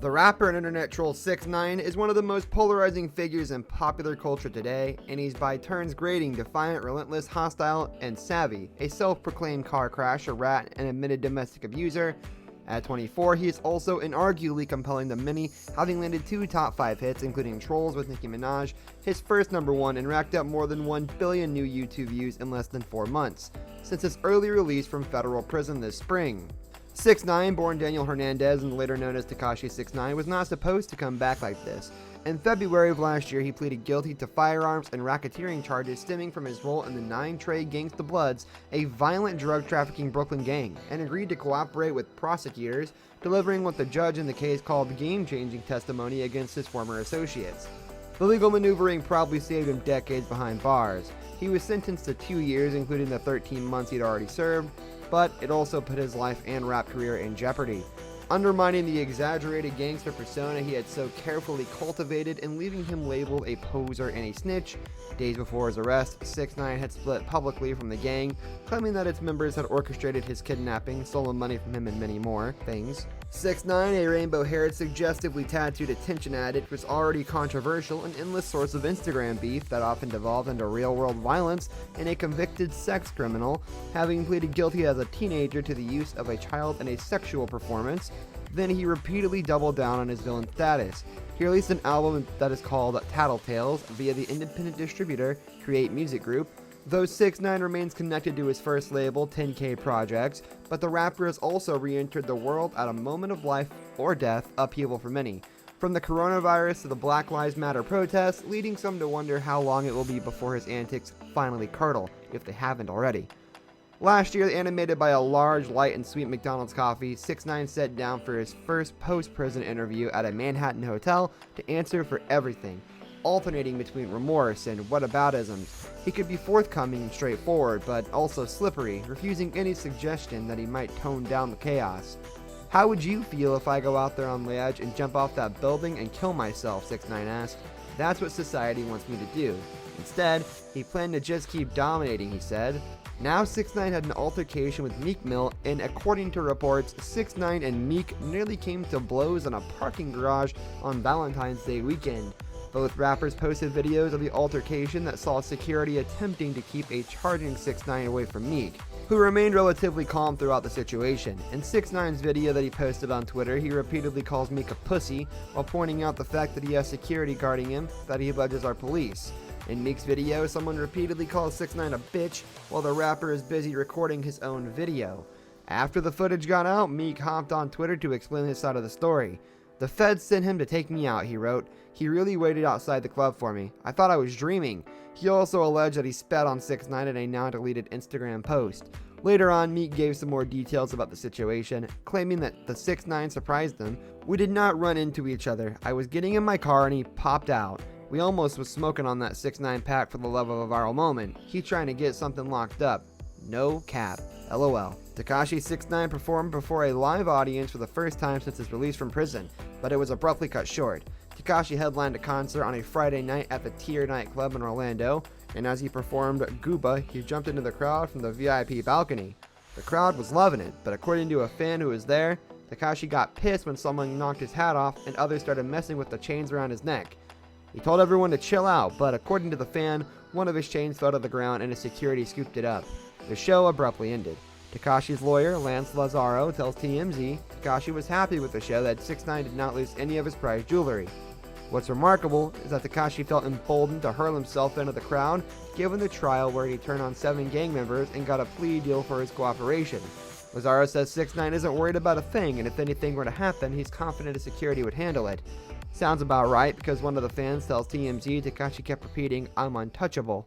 The rapper and internet troll 6ix9ine is one of the most polarizing figures in popular culture today, and he's by turns grating, defiant, relentless, hostile, and savvy, a self-proclaimed car crasher, rat, and admitted domestic abuser. At 24, he is also inarguably compelling to many, having landed 2 top 5 hits, including Trolls with Nicki Minaj, his first #1, and racked up more than 1 billion new YouTube views in less than 4 months, since his early release from federal prison this spring. 6ix9ine, born Daniel Hernandez and later known as Tekashi 6ix9ine, was not supposed to come back like this. In February of last year, he pleaded guilty to firearms and racketeering charges stemming from his role in the 9 Trey Gangsta Bloods, a violent drug trafficking Brooklyn gang, and agreed to cooperate with prosecutors, delivering what the judge in the case called game-changing testimony against his former associates. The legal maneuvering probably saved him decades behind bars. He was sentenced to 2 years, including the 13 months he'd already served, but it also put his life and rap career in jeopardy, undermining the exaggerated gangster persona he had so carefully cultivated and leaving him labeled a poser and a snitch. Days before his arrest, 6ix9ine had split publicly from the gang, claiming that its members had orchestrated his kidnapping, stolen money from him, and many more things. 6ix9ine, a rainbow-haired, suggestively tattooed attention addict, was already controversial, an endless source of Instagram beef that often devolved into real-world violence, and a convicted sex criminal, having pleaded guilty as a teenager to the use of a child in a sexual performance. Then he repeatedly doubled down on his villain status. He released an album that is called Tattletales via the independent distributor Create Music Group. Though 6ix9ine remains connected to his first label, 10K Projects, but the rapper has also re-entered the world at a moment of life or death upheaval for many. From the coronavirus to the Black Lives Matter protests, leading some to wonder how long it will be before his antics finally curdle, if they haven't already. Last year, animated by a large, light, and sweet McDonald's coffee, 6ix9ine sat down for his first post-prison interview at a Manhattan hotel to answer for everything, alternating between remorse and whataboutisms. He could be forthcoming and straightforward, but also slippery, refusing any suggestion that he might tone down the chaos. "How would you feel if I go out there on the edge and jump off that building and kill myself?" 6ix9ine asked. "That's what society wants me to do." Instead, he planned to just keep dominating, he said. Now 6ix9ine had an altercation with Meek Mill, and according to reports, 6ix9ine and Meek nearly came to blows in a parking garage on Valentine's Day weekend. Both rappers posted videos of the altercation that saw security attempting to keep a charging 6ix9ine away from Meek, who remained relatively calm throughout the situation. In 6ix9ine's video that he posted on Twitter, he repeatedly calls Meek a pussy, while pointing out the fact that he has security guarding him that he alleges are police. In Meek's video, someone repeatedly calls 6ix9ine a bitch, while the rapper is busy recording his own video. After the footage got out, Meek hopped on Twitter to explain his side of the story. "The feds sent him to take me out," he wrote. "He really waited outside the club for me. I thought I was dreaming." He also alleged that he spat on 6ix9ine in a now-deleted Instagram post. Later on, Meek gave some more details about the situation, claiming that the 6ix9ine surprised him. "We did not run into each other. I was getting in my car and he popped out. We almost was smoking on that 6ix9ine pack for the love of a viral moment. He trying to get something locked up. No cap. LOL." Tekashi 6ix9ine performed before a live audience for the first time since his release from prison, but it was abruptly cut short. Tekashi headlined a concert on a Friday night at the Tier nightclub in Orlando, and as he performed Gooba, he jumped into the crowd from the VIP balcony. The crowd was loving it, but according to a fan who was there, Tekashi got pissed when someone knocked his hat off and others started messing with the chains around his neck. He told everyone to chill out, but according to the fan, one of his chains fell to the ground and his security scooped it up. The show abruptly ended. Tekashi's lawyer, Lance Lazaro, tells TMZ Tekashi was happy with the show that 6ix9ine did not lose any of his prized jewelry. What's remarkable is that Tekashi felt emboldened to hurl himself into the crowd, given the trial where he turned on 7 gang members and got a plea deal for his cooperation. Lazaro says 6ix9ine isn't worried about a thing, and if anything were to happen, he's confident his security would handle it. Sounds about right, because one of the fans tells TMZ Tekashi kept repeating, "I'm untouchable."